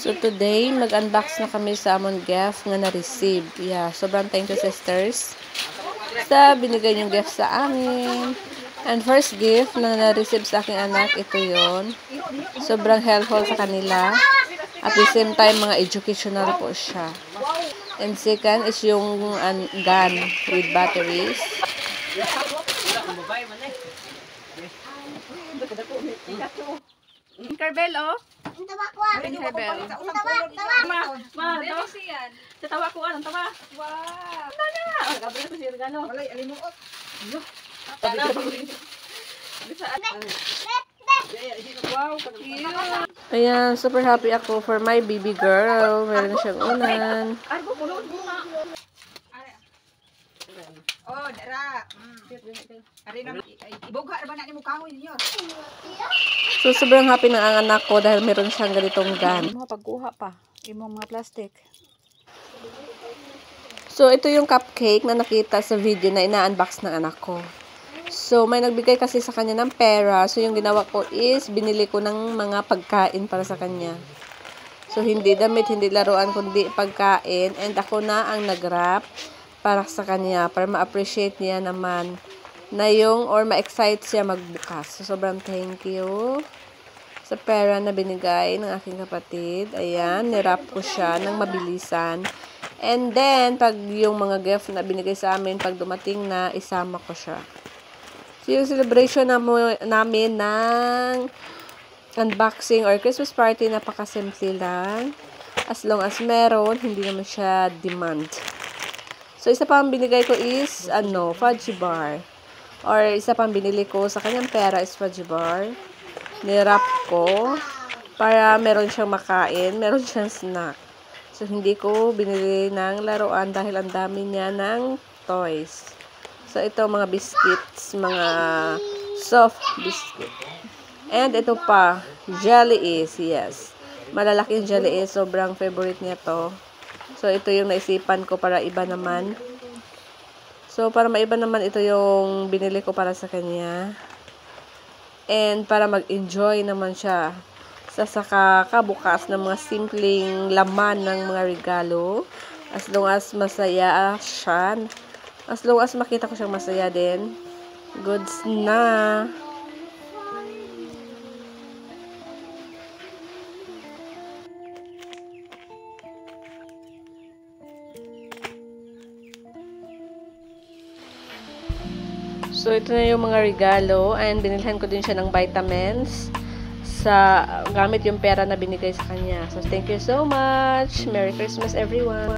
So today, mag-unbox na kami sa among gift nga na-receive. Yeah, sobrang thank you sisters sa binigay yung gift sa amin. And first gift na na-receive sa aking anak, ito yon. Sobrang helpful sa kanila. At the same time, mga educational po siya. And second is yung gun with batteries. Tinkerbell, oh. Tinkerbell. Ma, tawa siyan. Tawa ko anong tawa? Wow. Nana. Oh, gabriel to si regalo. Walay alimuot. Wow, cute. Ayan, super happy ako for my baby girl. Meron na siyang unan. Ay, bulon muna. Oh, dara. Ari na ibugha ra ba na nimo kahoy ninyo? So, sobrang happy ng ang anak ko dahil meron siyang ganitong gun. Mo pagkuha pa imong mga plastic. So, ito yung cupcake na nakita sa video na ina-unbox ng anak ko. So, may nagbigay kasi sa kanya ng pera. So, yung ginawa ko is binili ko ng mga pagkain para sa kanya. So, hindi damit, hindi laruan, kundi pagkain. And ako na ang nag-wrap para sa kanya, para ma-appreciate niya naman na yung, or ma-excite siya magbukas. So, sobrang thank you sa pera na binigay ng aking kapatid. Ayan, nirap ko siya ng mabilisan. And then, pag yung mga gift na binigay sa amin, pag dumating na, isama ko siya. So, yung celebration namin ng unboxing or Christmas party, napakasimple lang. As long as meron, hindi naman siya demand. So, isa pang binigay ko is, fudgy bar. Or, isa pang binili ko sa kanyang pera is fudgy bar. Nirap ko para meron siyang makain, meron siyang snack. So, hindi ko binili ng laruan dahil ang dami niya ng toys. So, ito mga biscuits, mga soft biscuit. And ito pa, jelly is, yes. Malalaking jelly is, sobrang favorite niya to. So, ito yung naisipan ko para iba naman. So, para maiba naman, ito yung binili ko para sa kanya. And para mag-enjoy naman siya sa kakabukas ng mga simpleng laman ng mga regalo. As long as masaya siya. As long as makita ko siyang masaya din. Goods na. So, ito na yung mga regalo and binilhan ko din siya ng vitamins sa gamit yung pera na binigay sa kanya. So, thank you so much. Merry Christmas everyone.